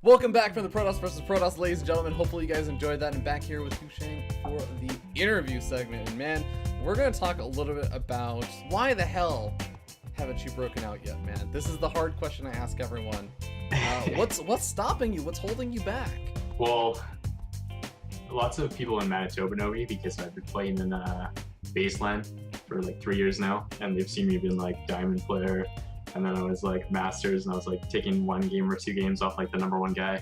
Welcome back from the Protoss versus Protoss, ladies and gentlemen. Hopefully you guys enjoyed that. And back here with HuShang for the interview segment. And man, we're going to talk a little bit about why the hell haven't you broken out yet, man? This is the hard question I ask everyone. What's stopping you? What's holding you back? Well, lots of people in Manitoba know me because I've been playing in Baseline for like 3 years now, and they've seen me being like Diamond player, and then I was like Masters, and I was like taking 1 game or 2 games off like the #1 guy,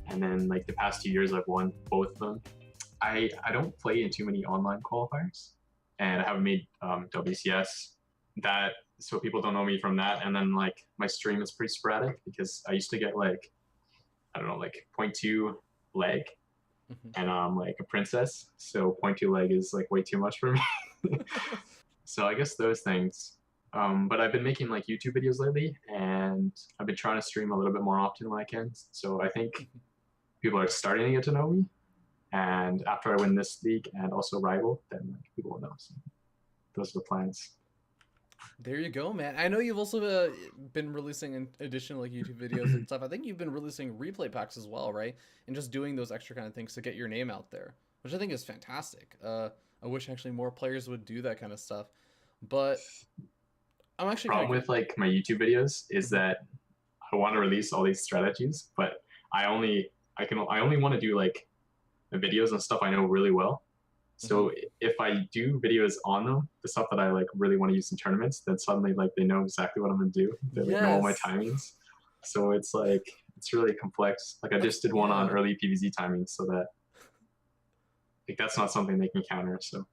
and then like the past 2 years I've won both of them. I don't play in too many online qualifiers, and I haven't made WCS. So people don't know me from that, and then like my stream is pretty sporadic because I used to get like, I don't know, like 0.2 leg, and I'm like a princess, so 0.2 leg is like way too much for me. So I guess those things. But I've been making like YouTube videos lately, and I've been trying to stream a little bit more often when I can. So I think people are starting to get to know me, and after I win this league and also rival, then like, people will know. So those are the plans. There you go, man. I know you've also been releasing additional like YouTube videos and stuff. I think you've been releasing replay packs as well, right? And just doing those extra kind of things to get your name out there, which I think is fantastic. I wish actually more players would do that kind of stuff. But I'm actually problem with like my YouTube videos is that I want to release all these strategies, but I only want to do like the videos and stuff I know really well. So if I do videos on them, the stuff that I like really want to use in tournaments, then suddenly like they know exactly what I'm gonna do. They like, know all my timings. So it's like it's really complex. Like I just did one on early PvZ timing, so that like that's not something they can counter. So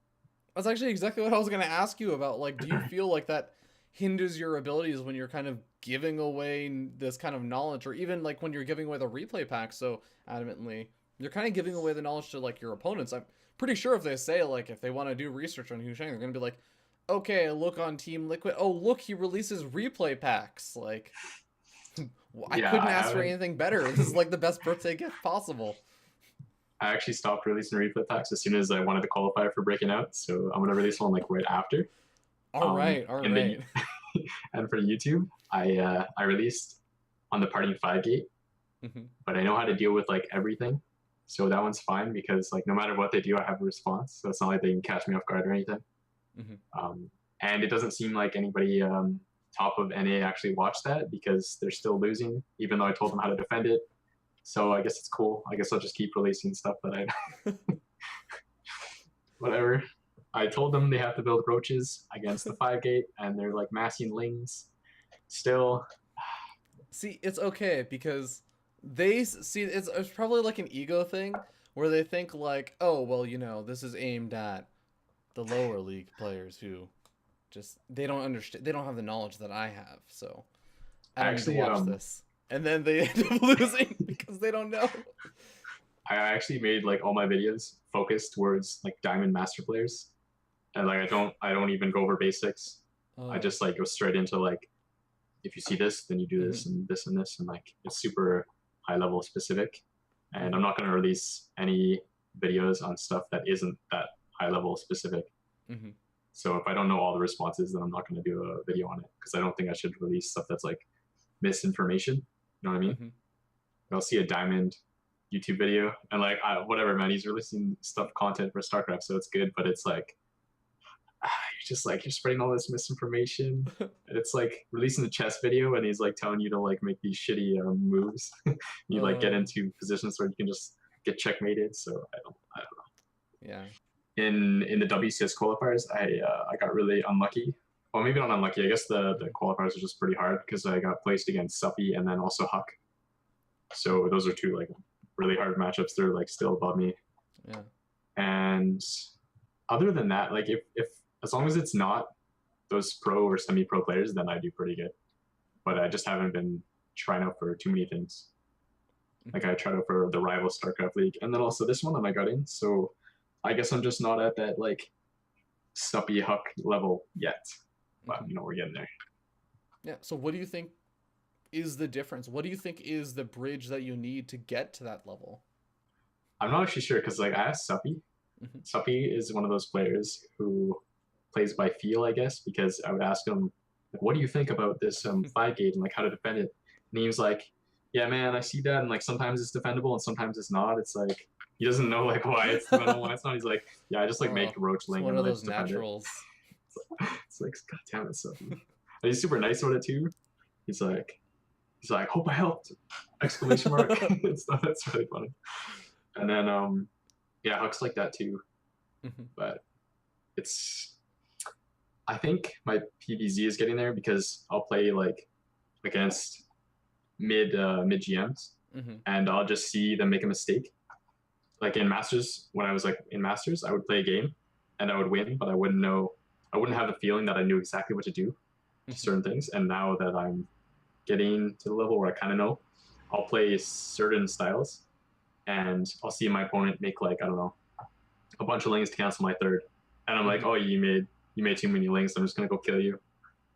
that's actually exactly what I was gonna ask you about. Like, do you feel like that hinders your abilities when you're kind of giving away this kind of knowledge, or even like when you're giving away the replay pack so adamantly? You're kind of giving away the knowledge to like your opponents. I'm pretty sure if they say like if they want to do research on HuShang, they're gonna be like, okay, look on teamliquid. Oh, look, he releases replay packs. Like, I couldn't ask for anything better. This is like the best birthday gift possible. I actually stopped releasing replay packs as soon as I wanted to qualify for breaking out. So I'm gonna release one like right after. All right. And for YouTube, I released on the party 5 gate, but I know how to deal with like everything. So that one's fine because like no matter what they do, I have a response. So it's not like they can catch me off guard or anything. And it doesn't seem like anybody top of NA actually watched that because they're still losing, even though I told them how to defend it. So I guess it's cool. I guess I'll just keep releasing stuff that I whatever. I told them they have to build roaches against the 5 gate, and they're like massing lings. Still, see, it's okay because they see it's probably like an ego thing where they think like, oh well, you know, this is aimed at the lower league players who just they don't understand, they don't have the knowledge that I have, so I don't need to watch this, and then they end up losing because they don't know. I actually made like all my videos focused towards like Diamond Master players, and like I don't even go over basics. I just like go straight into like, if you see this, then you do this and this and this, and like it's super high level specific. And I'm not going to release any videos on stuff that isn't that high level specific. So if I don't know all the responses, then I'm not going to do a video on it because I don't think I should release stuff that's like misinformation. You know what I mean? I'll see a Diamond YouTube video and like whatever, man, he's releasing content for StarCraft, so it's good, but it's like you're spreading all this misinformation. It's like releasing the chess video and he's like telling you to like make these shitty moves. You like get into positions where you can just get checkmated. So I don't know. Yeah. In the WCS qualifiers, I got really unlucky. Well, maybe not unlucky. I guess the qualifiers are just pretty hard because I got placed against Suppy and then also Huck. So those are 2 like really hard matchups. They're like still above me. Yeah. And other than that, like if as long as it's not those pro or semi-pro players, then I do pretty good. But I just haven't been trying out for too many things. Like I tried out for the rival StarCraft League, and then also this one that I got in. So I guess I'm just not at that like Suppy Huck level yet. But you know, we're getting there. Yeah. So what do you think is the difference? What do you think is the bridge that you need to get to that level? I'm not actually sure because like I asked Suppy. Suppy is one of those players who plays by feel, I guess, because I would ask him, like, what do you think about this 5 gate and like how to defend it? And he was like, yeah, man, I see that, and like sometimes it's defendable and sometimes it's not. It's like he doesn't know like why it's defendable, why it's not. He's like, yeah, I just like make Oh, roach it's ling one and of like those just defend it. naturals. It's like, god damn it, so. And he's super nice about it too. He's like, hope I helped! Exclamation mark. It's that's really funny. And then yeah, Huck's like that too. But it's I think my PBZ is getting there because I'll play like against mid GMs and I'll just see them make a mistake. Like in Masters, when I was like in Masters, I would play a game and I would win, but I wouldn't have the feeling that I knew exactly what to do to certain things. And now that I'm getting to the level where I kind of know, I'll play certain styles and I'll see my opponent make like, I don't know, a bunch of lings to cancel my third. And I'm like, oh, you made too many lings. I'm just going to go kill you.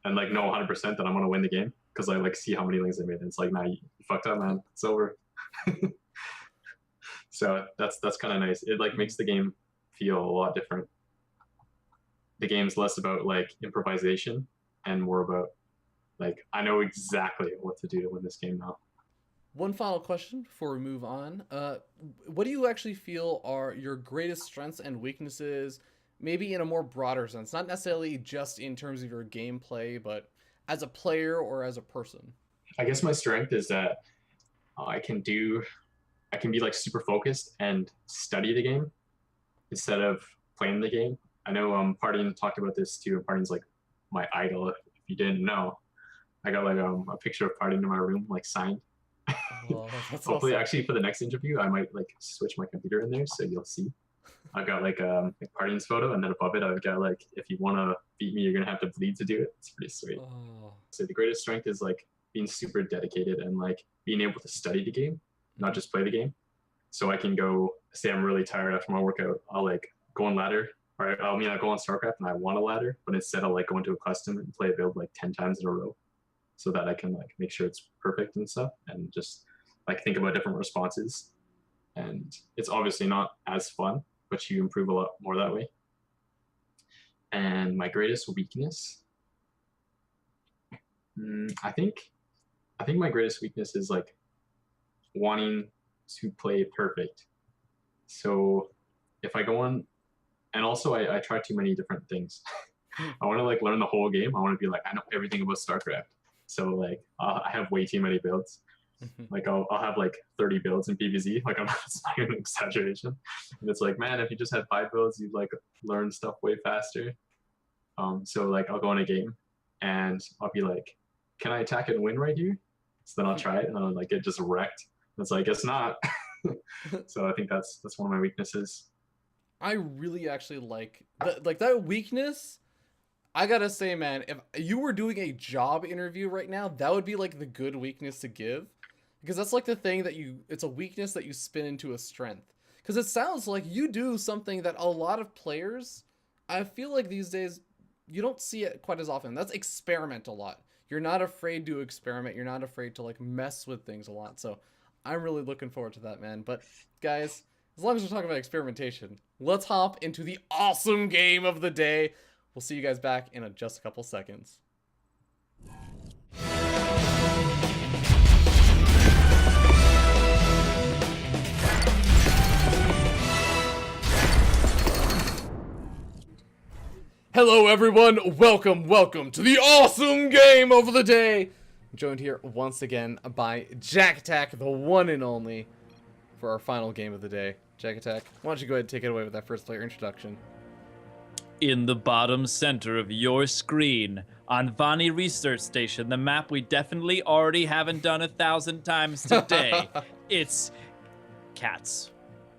And like, know 100% that I'm going to win the game because I like see how many lings I made. And it's like, nah, you fucked up, man. It's over. So that's kind of nice. It like makes the game feel a lot different. The game's less about like improvisation and more about like I know exactly what to do to win this game now. One final question before we move on. What do you actually feel are your greatest strengths and weaknesses, maybe in a more broader sense, not necessarily just in terms of your gameplay, but as a player or as a person? I guess my strength is that I can be like super focused and study the game instead of playing the game. I know Pardon talked about this too. Pardon's like my idol. If you didn't know, I got like a picture of Pardon in my room, like signed. Oh, that's Hopefully, awesome. actually, for the next interview, I might like switch my computer in there so you'll see. I've got like Pardon's photo, and then above it, I've got like, if you want to beat me, you're gonna have to bleed to do it. It's pretty sweet. Oh. So the greatest strength is like being super dedicated and like being able to study the game, not just play the game. So I can go say I'm really tired after my workout. I'll like go on ladder, or I mean I go on StarCraft and I want a ladder, but instead I'll like go into a custom and play a build like 10 times in a row, so that I can like make sure it's perfect and stuff, and just like think about different responses. And it's obviously not as fun, but you improve a lot more that way. And my greatest weakness, I think my greatest weakness is like wanting to play perfect. So if I go on, and also I try too many different things. I want to like learn the whole game. I want to be like, I know everything about StarCraft. So like I have way too many builds. Like I'll have like 30 builds in PvZ. Like it's not even an exaggeration. And it's like, man, if you just had 5 builds, you'd like learn stuff way faster. So like I'll go in a game and I'll be like, can I attack and win right here? So then I'll try it and I'll like get just wrecked. It's like, it's not. So I think that's one of my weaknesses. I really actually like that weakness. I gotta say, man, if you were doing a job interview right now, that would be like the good weakness to give, because that's like the thing that it's a weakness that you spin into a strength. Because it sounds like you do something that a lot of players, I feel like these days, you don't see it quite as often. That's experiment a lot. You're not afraid to experiment. You're not afraid to like mess with things a lot. So I'm really looking forward to that, man. But guys, as long as we're talking about experimentation, let's hop into the awesome game of the day. We'll see you guys back in just a couple seconds. Hello everyone, welcome to the awesome game of the day. I'm joined here once again by Jack Attack, the one and only, for our final game of the day. Jack Attack, why don't you go ahead and take it away with that first player introduction. In the bottom center of your screen, on Vani Research Station, the map we definitely already haven't done 1,000 times today, it's cats.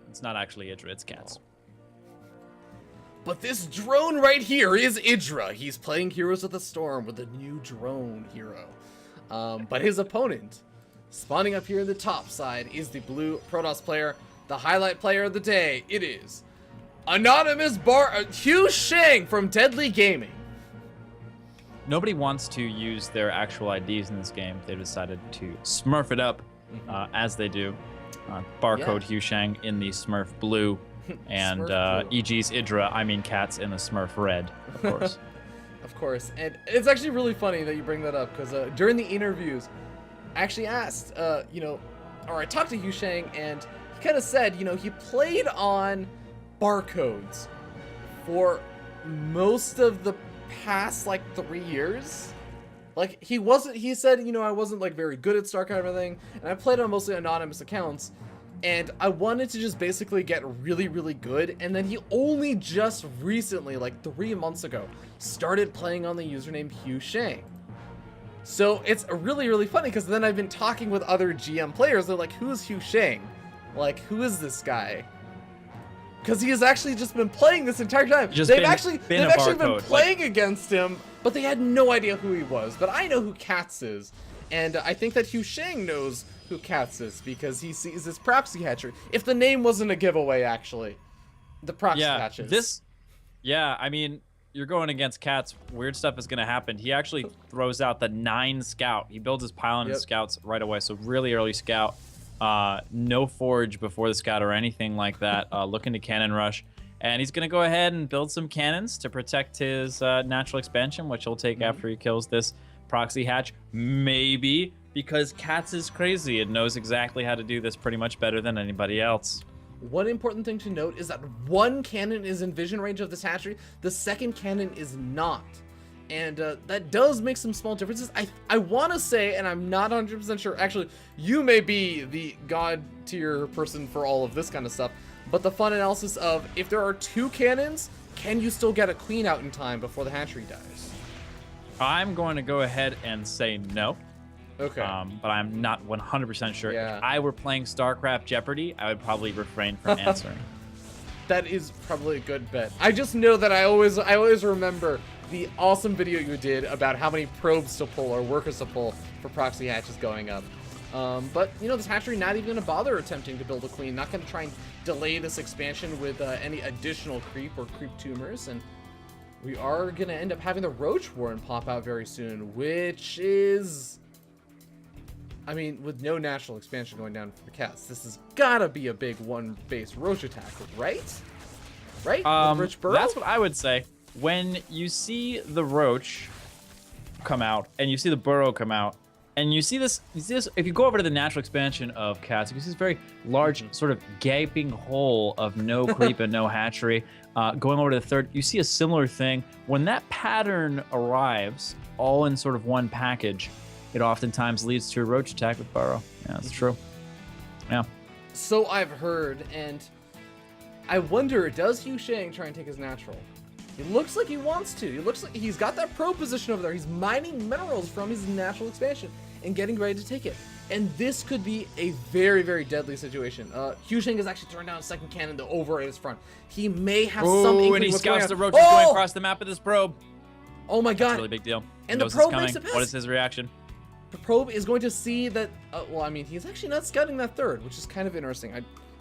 It's not actually Idra, it's cats. But this drone right here is Idra. He's playing Heroes of the Storm with a new drone hero. But his opponent, spawning up here in the top side, is the blue Protoss player, the highlight player of the day. It is Anonymous HuShang from Deadly Gaming. Nobody wants to use their actual IDs in this game. They decided to smurf it up, as they do. Barcode HuShang in the Smurf blue, and EG's Idra, I mean cats, in the Smurf red, of course. Of course. And it's actually really funny that you bring that up, because during the interviews, I actually asked, you know, or I talked to HuShang, and he kind of said, you know, he played on barcodes for most of the past like 3 years. Like he said, you know, I wasn't like very good at StarCraft and everything, and I played on mostly anonymous accounts, and I wanted to just basically get really, really good. And then he only just recently, like 3 months ago, started playing on the username HuShang. So it's really, really funny, because then I've been talking with other GM players. They're like, who's HuShang? Like, who is this guy? Because he has actually just been playing this entire time. They've actually been playing against him, but they had no idea who he was. But I know who Katz is, and I think that HuShang knows who Katz is, because he sees this proxy hatchery. If the name wasn't a giveaway, actually, the proxy hatches. Yeah, I mean, you're going against Katz. Weird stuff is going to happen. He actually throws out the 9 scout. He builds his pylon and scouts right away, so really early scout. No forge before the scout or anything like that. Looking to cannon rush, and he's gonna go ahead and build some cannons to protect his natural expansion, which he'll take after he kills this proxy hatch. Maybe because Katz is crazy and knows exactly how to do this pretty much better than anybody else. One important thing to note is that one cannon is in vision range of this hatchery, the second cannon is not. And that does make some small differences. I want to say, and I'm not 100% sure, actually, you may be the god tier person for all of this kind of stuff, but the fun analysis of, if there are 2 cannons, can you still get a queen out in time before the hatchery dies? I'm going to go ahead and say no. Okay. But I'm not 100% sure. Yeah. If I were playing StarCraft Jeopardy, I would probably refrain from answering. That is probably a good bet. I just know that I always remember the awesome video you did about how many probes to pull or workers to pull for proxy hatches going up. But, you know, this hatchery not even going to bother attempting to build a queen. Not going to try and delay this expansion with any additional creep or creep tumors. And we are going to end up having the Roach Warren pop out very soon, which is... I mean, with no natural expansion going down for the cats, this has got to be a big one-base Roach attack, right? Right? With Rich Burrow? That's what I would say. When you see the Roach come out, and you see the Burrow come out, and you see this, if you go over to the natural expansion of Cats, you see this very large sort of gaping hole of no creep and no hatchery. Going over to the third, you see a similar thing. When that pattern arrives, all in sort of one package, it oftentimes leads to a Roach attack with Burrow. Yeah, that's true. Yeah. So I've heard, and I wonder, does HuShang try and take his natural? It looks like he wants to. It looks like he's got that pro position over there. He's mining minerals from his natural expansion and getting ready to take it. And this could be a very, very deadly situation. HuShang has actually turned down a second cannon to over at his front. He may have some inkling and he what's scouts going the on. Roaches going across the map of this probe. Oh my god. That's a really big deal. And He the knows probe it's makes coming. it What pass. is his reaction? The probe is going to see that, well, I mean, he's actually not scouting that third, which is kind of interesting.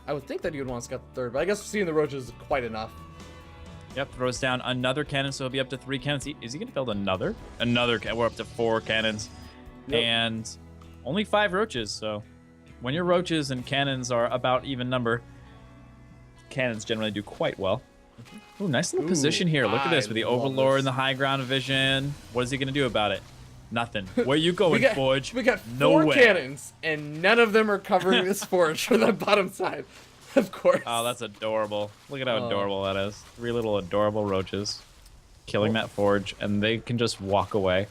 I would think that he would want to scout the third, but I guess seeing the Roaches is quite enough. Yep, throws down another cannon, so he'll be up to 3 cannons. Is he going to build another? We're up to 4 cannons. Yep. And only 5 Roaches, so when your Roaches and cannons are about even number, cannons generally do quite well. Ooh, nice little position here. Look at this with the Overlord and the high ground vision. What is he going to do about it? Nothing. Where you going, Forge? We got 4 cannons, and none of them are covering this Forge for the bottom side. Of course. Oh, that's adorable. Look at how adorable that is. 3 little adorable Roaches killing that Forge, and they can just walk away.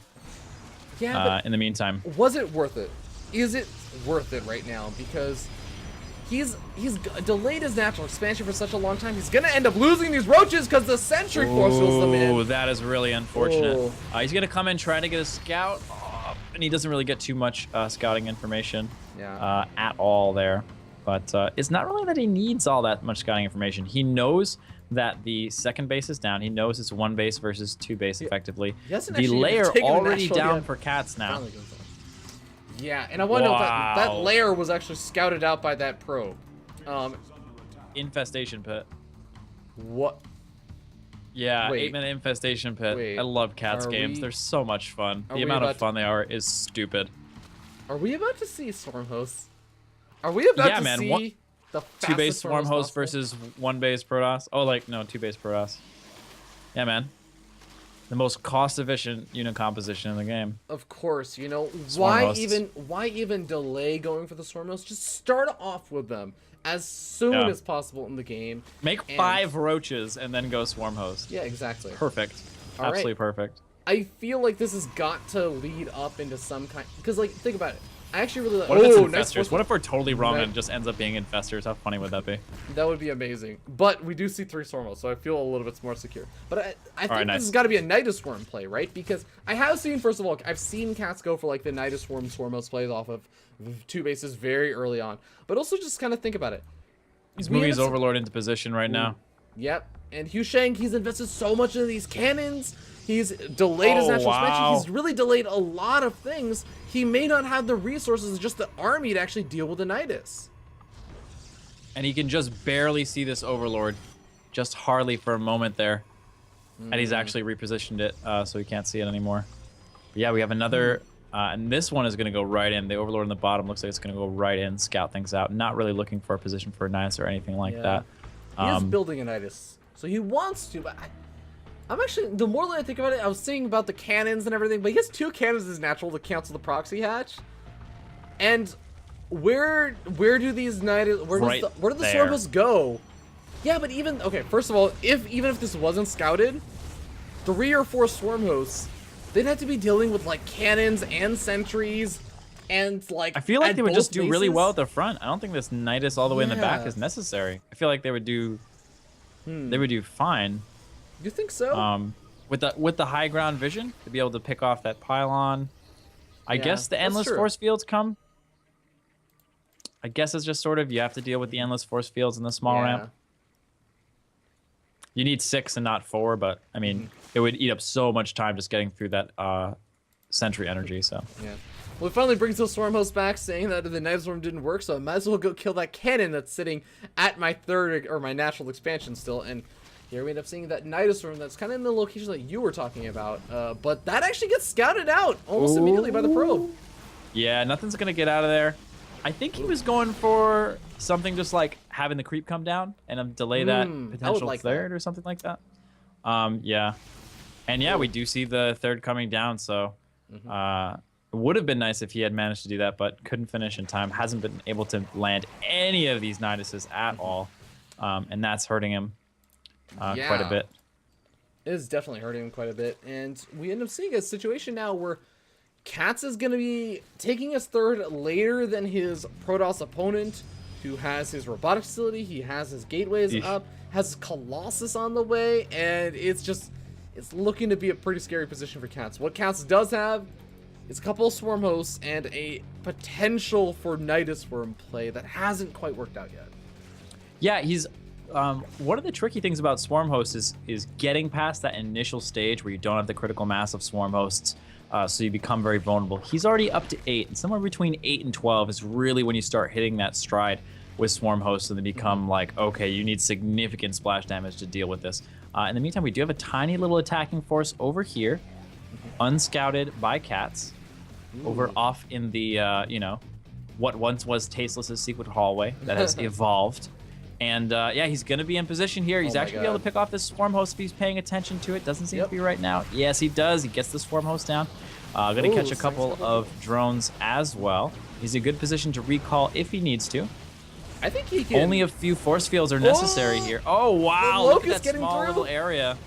Yeah, in the meantime. Was it worth it? Is it worth it right now? Because he's delayed his natural expansion for such a long time. He's going to end up losing these Roaches because the Sentry forces them in. Oh, that is really unfortunate. He's going to come in, try to get a scout, and he doesn't really get too much scouting information at all there. But it's not really that he needs all that much scouting information. He knows that the second base is down. He knows it's 1 base versus 2 base effectively. The layer already down for Cats now. Yeah, and I wonder if that layer was actually scouted out by that probe. Infestation pit. What? Yeah, 8-minute infestation pit. I love Cats games. They're so much fun. The amount of fun they are is stupid. Are we about to see Storm Hosts? Are we about to see the 2 base Swarm Host versus 1 base Protoss? Oh, like, no, 2 base Protoss. Yeah, man. The most cost-efficient unit composition in the game. Of course, you know, Swarm why hosts. even delay going for the swarm hosts? Just start off with them as soon Yeah. as possible in the game. Make And- 5 roaches and then go swarm host. Yeah, exactly. Perfect. All right. Absolutely perfect. I feel like this has got to lead up into some kind, because like think about it. I actually really like. What if it's Oh, nice infestors? force- What if we're totally wrong That- and it just ends up being infestors? How funny would that be? That would be amazing. But we do see 3 Swarmos, so I feel a little bit more secure. But I think right, this nice. has got to be a Nidus Swarm play, right? Because I have seen, first of all, I've seen cats go for like the Nidus Swarm Swarmos plays off of 2 bases very early on. But also just kind of think about it. He's We moving have his some- Overlord into position right now. Yep. And HuShang, he's invested so much into these cannons. He's delayed his Oh, natural expansion. wow. He's really delayed a lot of things. He may not have the resources, just the army, to actually deal with the Nidus. And he can just barely see this Overlord. Just hardly for a moment there. And he's actually repositioned it so he can't see it anymore. But yeah, we have another... and this one is going to go right in. The Overlord on the bottom looks like it's going to go right in, scout things out. Not really looking for a position for a Nidus or anything like that. He is building a Nidus, so he wants to, but I'm actually, the more that I think about it, I was thinking about the cannons and everything, but he has 2 cannons as natural to cancel the proxy hatch. And where do these Nidus, where do the there. Swarmos go? Yeah, but even, okay, first of all, even if this wasn't scouted, 3 or 4 swarm hosts, they'd have to be dealing with like cannons and sentries and like I feel like at they would both just do really bases. well at the front. I don't think this Nidus all the way in the back Yeah. is necessary. I feel like they would do... They would do fine. You think so? With the high ground vision to be able to pick off that pylon. I Yeah, guess the that's endless true. force fields come. I guess it's just sort of you have to deal with the endless force fields in the small Yeah. ramp. You need 6 and not 4, but I mean it would eat up so much time just getting through that sentry energy. So Yeah. Well, it finally brings those swarm hosts back, saying that the Night Swarm didn't work, so I might as well go kill that cannon that's sitting at my 3rd or my natural expansion still. And here we end up seeing that Night Swarm that's kind of in the location that you were talking about, but that actually gets scouted out almost immediately by the probe. yeah, nothing's gonna get out of there. I think he was going for something just like having the creep come down and delay that I would potential like 3rd or something like that. Yeah. And yeah, we do see the 3rd coming down, so it would have been nice if he had managed to do that, but couldn't finish in time. Hasn't been able to land any of these Niduses at all, and that's hurting him quite a Yeah. bit. It is definitely hurting him quite a bit, and we end up seeing a situation now where Katz is going to be taking his 3rd later than his Protoss opponent, who has his robotic facility, he has his gateways Eesh. up, has Colossus on the way, and it's looking to be a pretty scary position for Katz. What Katz does have is a couple of swarm hosts and a potential for Nidus Swarm play that hasn't quite worked out yet. Yeah, he's one of the tricky things about swarm hosts is getting past that initial stage where you don't have the critical mass of swarm hosts, so you become very vulnerable. He's already up to 8, and somewhere between 8 and 12 is really when you start hitting that stride with swarm hosts, and they become like, okay, you need significant splash damage to deal with this. In the meantime, we do have a tiny little attacking force over here, unscouted by cats, over off in the what once was Tasteless's secret hallway that has evolved. And yeah, he's going to be in position here. He's Oh my actually going to be able God. to pick off this swarm host if he's paying attention to it. Doesn't seem Yep. to be right now. Yes, he does. He gets the swarm host down. Going to Ooh, catch a thanks, couple couple. of drones as well. He's in a good position to recall if he needs to. I think he can. Only a few force fields are necessary Oh! here. Oh, wow. The Look Locust at that getting small through. little area.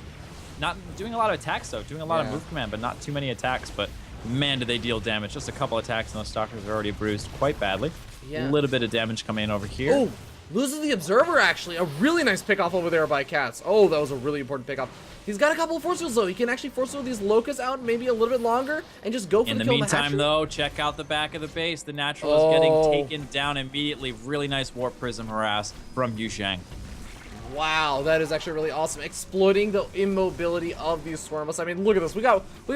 Not doing a lot of attacks, though. Doing a lot of Yeah. move command, but not too many attacks. But man, did they deal damage. Just a couple attacks, and those stalkers are already bruised quite badly. Yeah. A little bit of damage coming in over here. Oh, loses the Observer, actually. A really nice pickoff over there by Katz. Oh, that was a really important pickoff. He's got a couple of force fields, though. He can actually force field these Locusts out maybe a little bit longer and just go for In the the kill meantime, hatchery. though, check out the back of the base. The natural is Oh. getting taken down immediately. Really nice warp prism harass from HuShang. Wow, that is actually really awesome. Exploiting the immobility of these Swarmos. I mean, look at this. We got two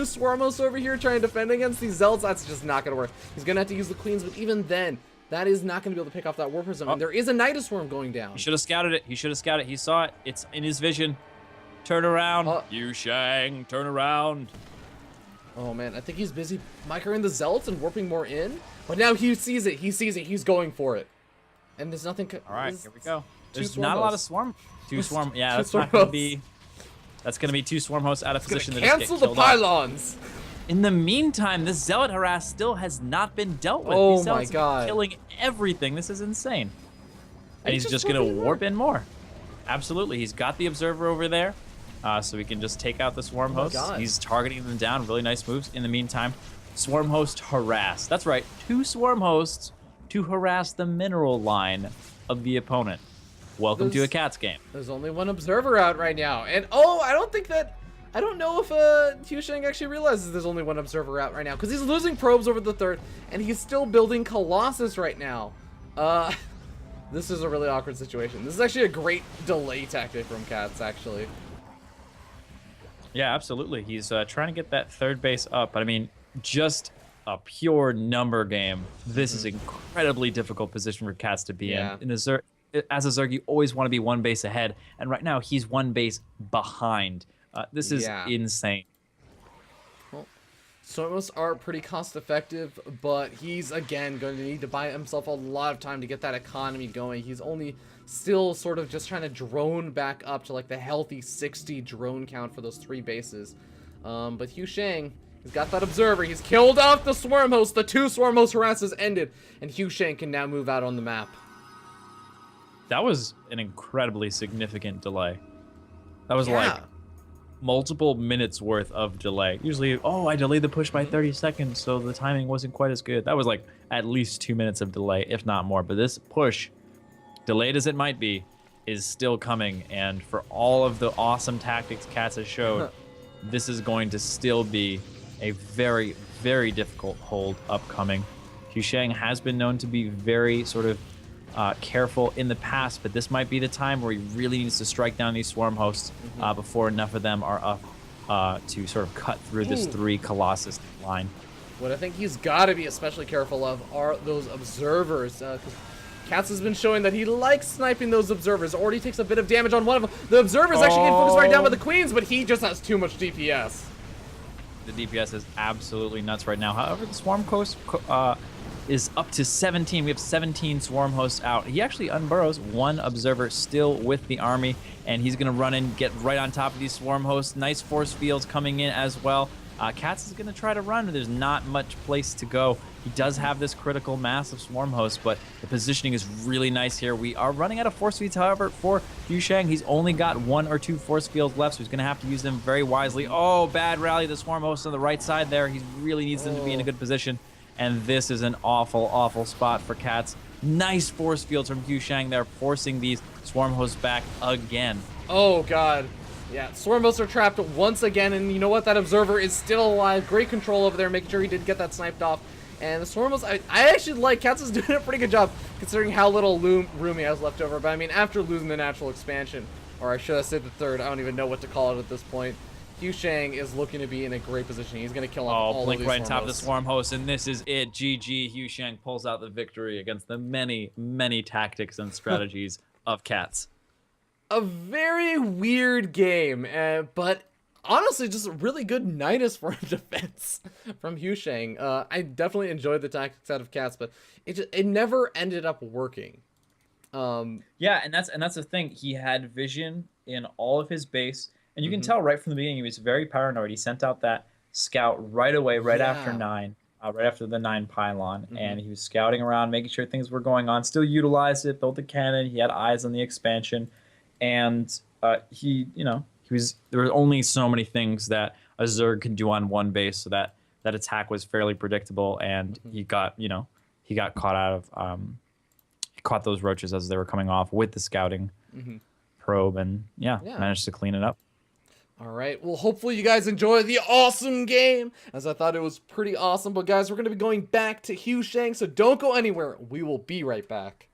Swarmos over here trying to defend against these Zealots. That's just not going to work. He's going to have to use the Queens, but even then, that is not going to be able to pick off that Warp Prism. And there is a Nidus Swarm going down. He should have scouted it. He should have scouted it. He saw it. It's in his vision. Turn around. HuShang, turn around. Oh man, I think he's busy microing the Zealots and warping more in. But now he sees it. He sees it. He's going for it. And there's nothing. All right, here we go. There's two not a lot of Swarmos. swarm. Two swarm. Yeah, Two that's not going to Swarmos. be That's going to be 2 Swarm Hosts out of position. Gonna cancel the pylons. In the meantime, this Zealot harass still has not been dealt with. Oh These my Zealots god. are killing everything. This is insane. And he's just just going to warping warp in more. Absolutely. He's got the Observer over there, so he can just take out the Swarm Hosts. God. He's targeting them down. Really nice moves. In the meantime, Swarm Host harass. That's right. 2 Swarm Hosts to harass the mineral line of the opponent. Welcome to a Cats game. There's only 1 Observer out right now. And I don't know if HuShang actually realizes there's only 1 Observer out right now, because he's losing probes over the 3rd, and he's still building Colossus right now. This is a really awkward situation. This is actually a great delay tactic from Cats, actually. Yeah, absolutely. He's trying to get that 3rd base up, but I mean, just a pure number game. This is an incredibly difficult position for Cats to be in. As a Zerg, you always want to be 1 base ahead, and right now he's 1 base behind. This is insane. Well, Sonos are pretty cost effective, but he's again going to need to buy himself a lot of time to get that economy going. He's only still sort of just trying to drone back up to like the healthy 60 drone count for those 3 bases. But HuShang, he's got that Observer. He's killed off the Swarm Host. The 2 Swarm Host harasses ended, and HuShang can now move out on the map. That was an incredibly significant delay. That was like multiple minutes worth of delay. Usually, oh, I delayed the push by 30 seconds, so the timing wasn't quite as good. That was like at least 2 minutes of delay, if not more. But this push, delayed as it might be, is still coming. And for all of the awesome tactics Cats has showed, this is going to still be a very, very difficult hold upcoming. HuShang has been known to be very sort of careful in the past, but this might be the time where he really needs to strike down these Swarm Hosts before enough of them are up to sort of cut through this 3 Colossus line. What I think he's got to be especially careful of are those Observers, because Cats has been showing that he likes sniping those Observers. Already takes a bit of damage on one of them. The Observer's actually getting focused right down by the Queens, but he just has too much DPS. The DPS is absolutely nuts right now. However, the Swarm Host is up to 17. We have 17 Swarm Hosts out. He actually unburrows 1 Observer still with the army, and he's going to run in, get right on top of these Swarm Hosts. Nice force fields coming in as well. Cats is going to try to run. There's not much place to go. He does have this critical mass of Swarm Hosts, but the positioning is really nice here. We are running out of force fields, however, for HuShang. He's only got 1 or 2 force fields left, so he's going to have to use them very wisely. Oh, bad rally. The Swarm Hosts on the right side there. He really needs them to be in a good position. And this is an awful, awful spot for Cats. Nice force fields from HuShang there, forcing these Swarm Hosts back again. Oh, God. Yeah, Swarm Hosts are trapped once again, and you know what? That Observer is still alive. Great control over there, making sure he didn't get that sniped off. And the Swarm Hosts, I actually like, Cats is doing a pretty good job, considering how little room he has left over. But, I mean, after losing the natural expansion, or I should have said the 3rd, I don't even know what to call it at this point. HuShang is looking to be in a great position. He's going to kill off all of these right on top of the Swarm Swarm Host, and this is it. GG. HuShang pulls out the victory against the many, many tactics and strategies of Cats. A very weird game, but honestly, just a really good Nidus for defense from HuShang. I definitely enjoyed the tactics out of Cats, but it never ended up working. Yeah, and that's the thing. He had vision in all of his base. And you can tell right from the beginning he was very paranoid. He sent out that scout right away, right after 9, right after the 9 pylon. And he was scouting around, making sure things were going on. Still utilized it, built a cannon. He had eyes on the expansion. And there were only so many things that a Zerg could do on 1 base, so that attack was fairly predictable. And he got caught out of he caught those roaches as they were coming off with the scouting probe, and managed to clean it up. All right, well, hopefully you guys enjoy the awesome game, as I thought it was pretty awesome. But guys, we're going to be going back to HuShang, so don't go anywhere. We will be right back.